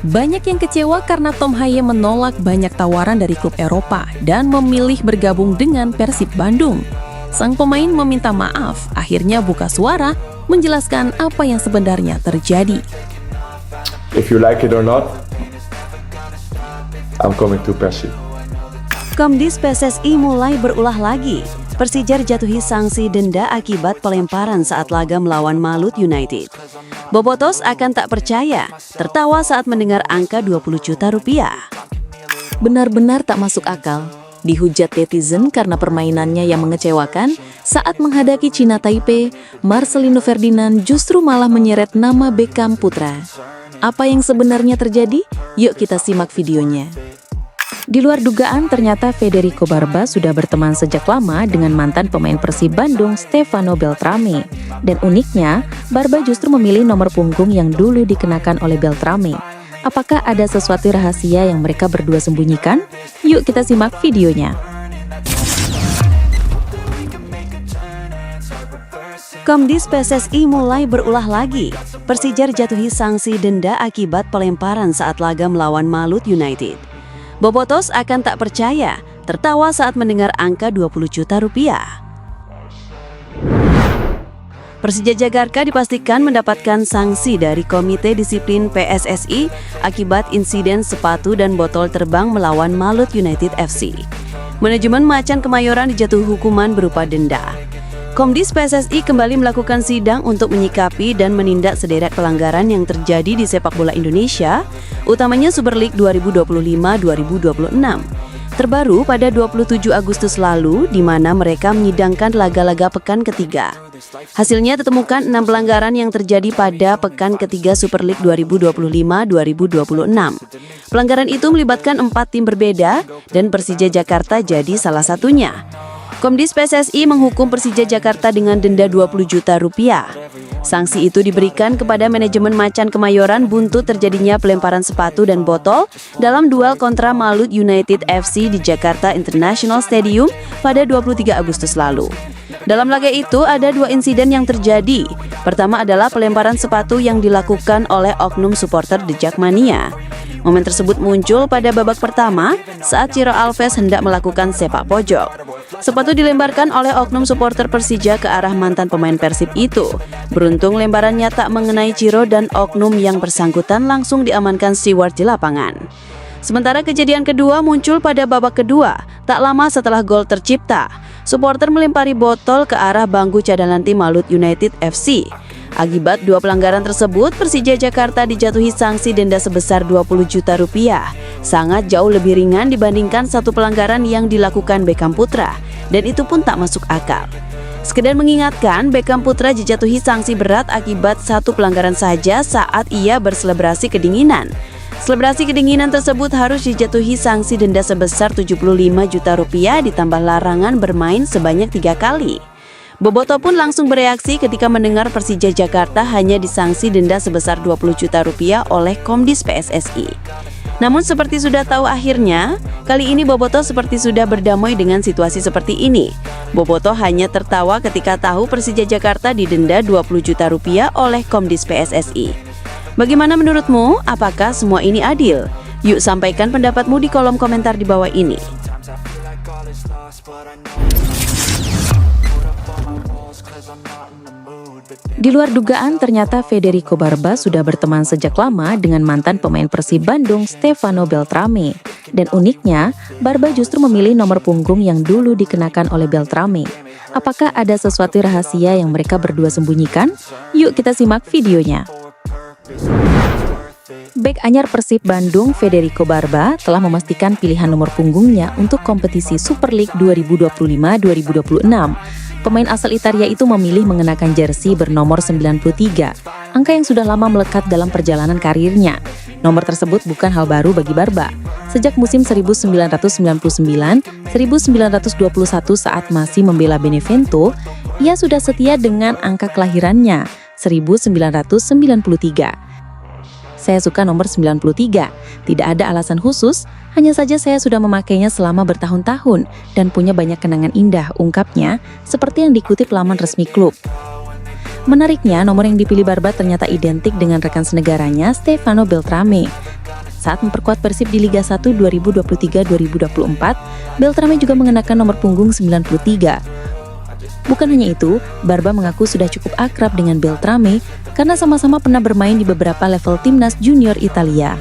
Banyak yang kecewa karena Tom Haye menolak banyak tawaran dari klub Eropa dan memilih bergabung dengan Persib Bandung. Sang pemain meminta maaf, akhirnya buka suara menjelaskan apa yang sebenarnya terjadi. If you like it or not, I'm coming to Persib. Komdis PSSI mulai berulah lagi. Persija dijatuhi sanksi denda akibat pelemparan saat laga melawan Malut United. Bobotos akan tak percaya, tertawa saat mendengar angka 20 juta rupiah. Benar-benar tak masuk akal. Dihujat netizen karena permainannya yang mengecewakan, saat menghadapi Cina Taipei, Marcelino Ferdinand justru malah menyeret nama Beckham Putra. Apa yang sebenarnya terjadi? Yuk kita simak videonya. Di luar dugaan, ternyata Federico Barba sudah berteman sejak lama dengan mantan pemain Persib Bandung, Stefano Beltrame. Dan uniknya, Barba justru memilih nomor punggung yang dulu dikenakan oleh Beltrame. Apakah ada sesuatu rahasia yang mereka berdua sembunyikan? Yuk kita simak videonya. Komdis PSSI mulai berulah lagi. Persija dijatuhi sanksi denda akibat pelemparan saat laga melawan Malut United. Bobotos akan tak percaya, tertawa saat mendengar angka 20 juta rupiah. Persija Jakarta dipastikan mendapatkan sanksi dari Komite Disiplin PSSI akibat insiden sepatu dan botol terbang melawan Malut United FC. Manajemen Macan Kemayoran dijatuhi hukuman berupa denda. Komdis PSSI kembali melakukan sidang untuk menyikapi dan menindak sederet pelanggaran yang terjadi di sepak bola Indonesia, utamanya Super League 2025-2026. Terbaru pada 27 Agustus lalu, di mana mereka menyidangkan laga-laga pekan ketiga. Hasilnya ditemukan 6 pelanggaran yang terjadi pada pekan ketiga Super League 2025-2026. Pelanggaran itu melibatkan 4 tim berbeda dan Persija Jakarta jadi salah satunya. Komdis PSSI menghukum Persija Jakarta dengan denda 20 juta rupiah. Sanksi itu diberikan kepada manajemen Macan Kemayoran buntut terjadinya pelemparan sepatu dan botol dalam duel kontra Malut United FC di Jakarta International Stadium pada 23 Agustus lalu. Dalam laga itu ada 2 insiden yang terjadi. Pertama adalah pelemparan sepatu yang dilakukan oleh oknum supporter The Jackmania. Momen tersebut muncul pada babak pertama saat Ciro Alves hendak melakukan sepak pojok. Sepatu dilemparkan oleh oknum supporter Persija ke arah mantan pemain Persib itu. Beruntung lembarannya tak mengenai Ciro dan oknum yang bersangkutan langsung diamankan steward di lapangan. Sementara kejadian kedua muncul pada babak kedua, tak lama setelah gol tercipta. Supporter melempari botol ke arah bangku cadangan tim Malut United FC. Akibat 2 pelanggaran tersebut, Persija Jakarta dijatuhi sanksi denda sebesar 20 juta rupiah. Sangat jauh lebih ringan dibandingkan 1 pelanggaran yang dilakukan Beckham Putra, dan itu pun tak masuk akal. Sekedar mengingatkan, Beckham Putra dijatuhi sanksi berat akibat 1 pelanggaran saja saat ia berselebrasi kedinginan. Selebrasi kedinginan tersebut harus dijatuhi sanksi denda sebesar 75 juta rupiah ditambah larangan bermain sebanyak 3 kali. Boboto pun langsung bereaksi ketika mendengar Persija Jakarta hanya disanksi denda sebesar 20 juta rupiah oleh Komdis PSSI. Namun seperti sudah tahu akhirnya, kali ini Boboto seperti sudah berdamai dengan situasi seperti ini. Boboto hanya tertawa ketika tahu Persija Jakarta didenda 20 juta rupiah oleh Komdis PSSI. Bagaimana menurutmu? Apakah semua ini adil? Yuk sampaikan pendapatmu di kolom komentar di bawah ini. Di luar dugaan, ternyata Federico Barba sudah berteman sejak lama dengan mantan pemain Persib Bandung, Stefano Beltrame. Dan uniknya, Barba justru memilih nomor punggung yang dulu dikenakan oleh Beltrame. Apakah ada sesuatu rahasia yang mereka berdua sembunyikan? Yuk kita simak videonya. Bek anyar Persib Bandung, Federico Barba, telah memastikan pilihan nomor punggungnya untuk kompetisi Super League 2025-2026. Pemain asal Italia itu memilih mengenakan jersey bernomor 93, angka yang sudah lama melekat dalam perjalanan karirnya. Nomor tersebut bukan hal baru bagi Barba. Sejak musim 1999-1921 saat masih membela Benevento, ia sudah setia dengan angka kelahirannya, 1993. Saya suka nomor 93. Tidak ada alasan khusus, hanya saja saya sudah memakainya selama bertahun-tahun dan punya banyak kenangan indah, ungkapnya, seperti yang dikutip laman resmi klub. Menariknya, nomor yang dipilih Barba ternyata identik dengan rekan senegaranya Stefano Beltrame. Saat memperkuat Persib di Liga 1 2023-2024, Beltrame juga mengenakan nomor punggung 93. Bukan hanya itu, Barba mengaku sudah cukup akrab dengan Beltrame karena sama-sama pernah bermain di beberapa level timnas junior Italia.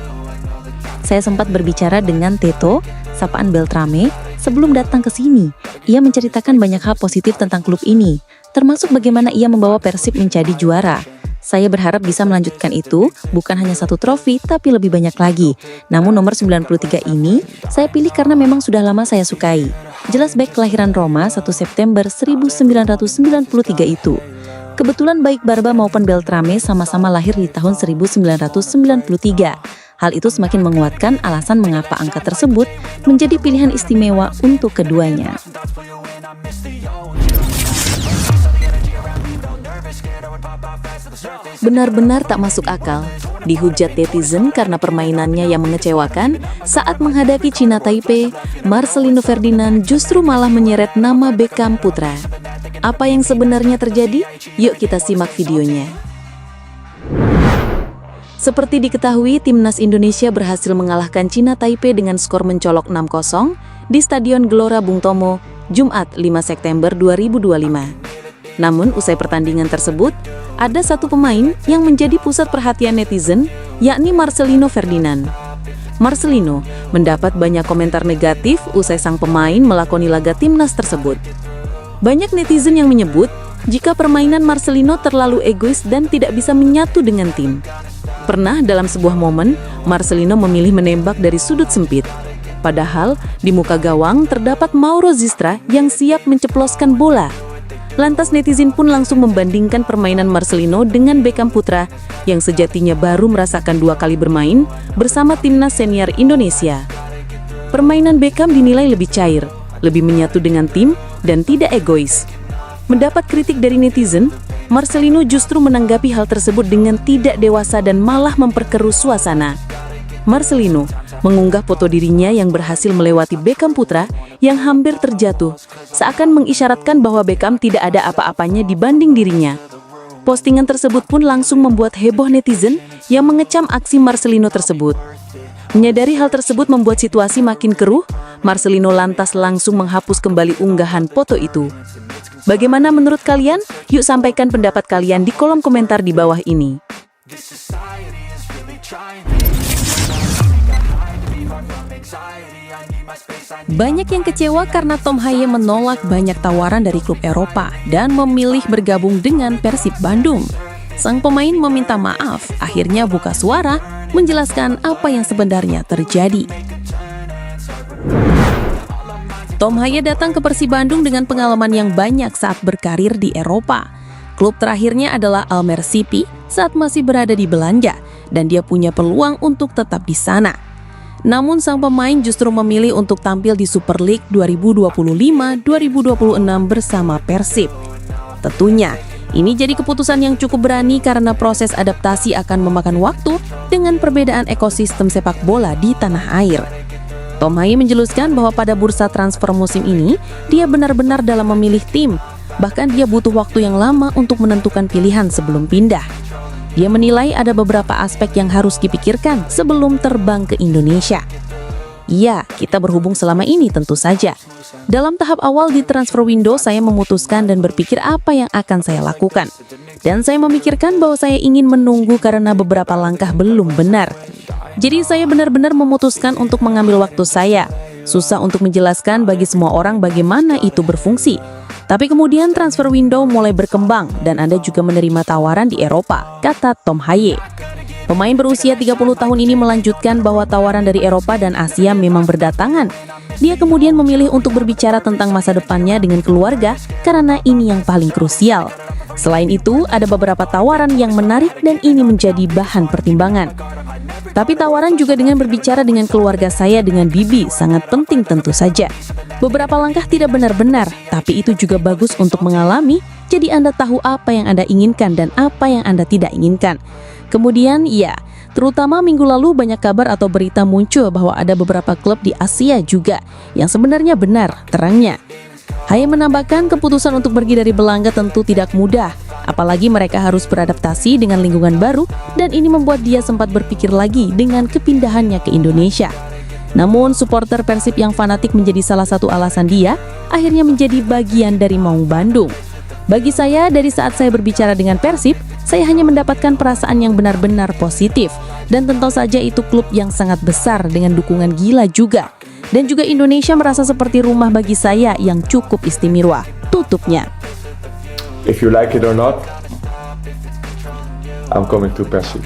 Saya sempat berbicara dengan Teto, sapaan Beltrame, sebelum datang ke sini. Ia menceritakan banyak hal positif tentang klub ini, termasuk bagaimana ia membawa Persib menjadi juara. Saya berharap bisa melanjutkan itu, bukan hanya satu trofi, tapi lebih banyak lagi. Namun nomor 93 ini, saya pilih karena memang sudah lama saya sukai. Jelas bek kelahiran Roma 1 September 1993 itu. Kebetulan baik Barba maupun Beltrame sama-sama lahir di tahun 1993. Hal itu semakin menguatkan alasan mengapa angka tersebut menjadi pilihan istimewa untuk keduanya. Benar-benar tak masuk akal, dihujat netizen karena permainannya yang mengecewakan saat menghadapi Cina Taipei, Marcelino Ferdinand justru malah menyeret nama Beckham Putra. Apa yang sebenarnya terjadi? Yuk kita simak videonya. Seperti diketahui, timnas Indonesia berhasil mengalahkan Cina Taipei dengan skor mencolok 6-0 di Stadion Gelora Bung Tomo, Jumat 5 September 2025. Namun, usai pertandingan tersebut, ada satu pemain yang menjadi pusat perhatian netizen, yakni Marcelino Ferdinand. Marcelino mendapat banyak komentar negatif usai sang pemain melakoni laga timnas tersebut. Banyak netizen yang menyebut jika permainan Marcelino terlalu egois dan tidak bisa menyatu dengan tim. Pernah dalam sebuah momen, Marcelino memilih menembak dari sudut sempit. Padahal, di muka gawang terdapat Mauro Zistra yang siap menceploskan bola. Lantas netizen pun langsung membandingkan permainan Marcelino dengan Beckham Putra yang sejatinya baru merasakan 2 kali bermain bersama timnas senior Indonesia. Permainan Beckham dinilai lebih cair, lebih menyatu dengan tim, dan tidak egois. Mendapat kritik dari netizen, Marcelino justru menanggapi hal tersebut dengan tidak dewasa dan malah memperkeruh suasana. Marcelino mengunggah foto dirinya yang berhasil melewati Beckham Putra yang hampir terjatuh, seakan mengisyaratkan bahwa Beckham tidak ada apa-apanya dibanding dirinya. Postingan tersebut pun langsung membuat heboh netizen yang mengecam aksi Marcelino tersebut. Menyadari hal tersebut membuat situasi makin keruh, Marcelino lantas langsung menghapus kembali unggahan foto itu. Bagaimana menurut kalian? Yuk sampaikan pendapat kalian di kolom komentar di bawah ini. Banyak yang kecewa karena Tom Haye menolak banyak tawaran dari klub Eropa dan memilih bergabung dengan Persib Bandung. Sang pemain meminta maaf, akhirnya buka suara menjelaskan apa yang sebenarnya terjadi. Tom Haye datang ke Persib Bandung dengan pengalaman yang banyak saat berkarir di Eropa. Klub terakhirnya adalah Almer City saat masih berada di Belanda dan dia punya peluang untuk tetap di sana. Namun sang pemain justru memilih untuk tampil di Super League 2025-2026 bersama Persib. Tentunya, ini jadi keputusan yang cukup berani karena proses adaptasi akan memakan waktu dengan perbedaan ekosistem sepak bola di tanah air. Tom Haye menjelaskan bahwa pada bursa transfer musim ini, dia benar-benar dalam memilih tim. Bahkan dia butuh waktu yang lama untuk menentukan pilihan sebelum pindah. Dia menilai ada beberapa aspek yang harus dipikirkan sebelum terbang ke Indonesia. Iya, kita berhubung selama ini tentu saja. Dalam tahap awal di transfer window, saya memutuskan dan berpikir apa yang akan saya lakukan. Dan saya memikirkan bahwa saya ingin menunggu karena beberapa langkah belum benar. Jadi saya benar-benar memutuskan untuk mengambil waktu saya. Susah untuk menjelaskan bagi semua orang bagaimana itu berfungsi. Tapi kemudian transfer window mulai berkembang dan Anda juga menerima tawaran di Eropa, kata Tom Haye. Pemain berusia 30 tahun ini melanjutkan bahwa tawaran dari Eropa dan Asia memang berdatangan. Dia kemudian memilih untuk berbicara tentang masa depannya dengan keluarga karena ini yang paling krusial. Selain itu, ada beberapa tawaran yang menarik dan ini menjadi bahan pertimbangan. Tapi tawaran juga dengan berbicara dengan keluarga saya dengan Bibi sangat penting tentu saja. Beberapa langkah tidak benar-benar, tapi itu juga bagus untuk mengalami, jadi Anda tahu apa yang Anda inginkan dan apa yang Anda tidak inginkan. Kemudian, ya, terutama minggu lalu banyak kabar atau berita muncul bahwa ada beberapa klub di Asia juga, yang sebenarnya benar, terangnya. Hayem menambahkan keputusan untuk pergi dari Belanga tentu tidak mudah, apalagi mereka harus beradaptasi dengan lingkungan baru dan ini membuat dia sempat berpikir lagi dengan kepindahannya ke Indonesia. Namun supporter Persib yang fanatik menjadi salah satu alasan dia akhirnya menjadi bagian dari Maung Bandung. Bagi saya, dari saat saya berbicara dengan Persib, saya hanya mendapatkan perasaan yang benar-benar positif. Dan tentu saja itu klub yang sangat besar dengan dukungan gila juga. Dan juga Indonesia merasa seperti rumah bagi saya yang cukup istimewa. Tutupnya. If you like it or not, I'm coming to Persib.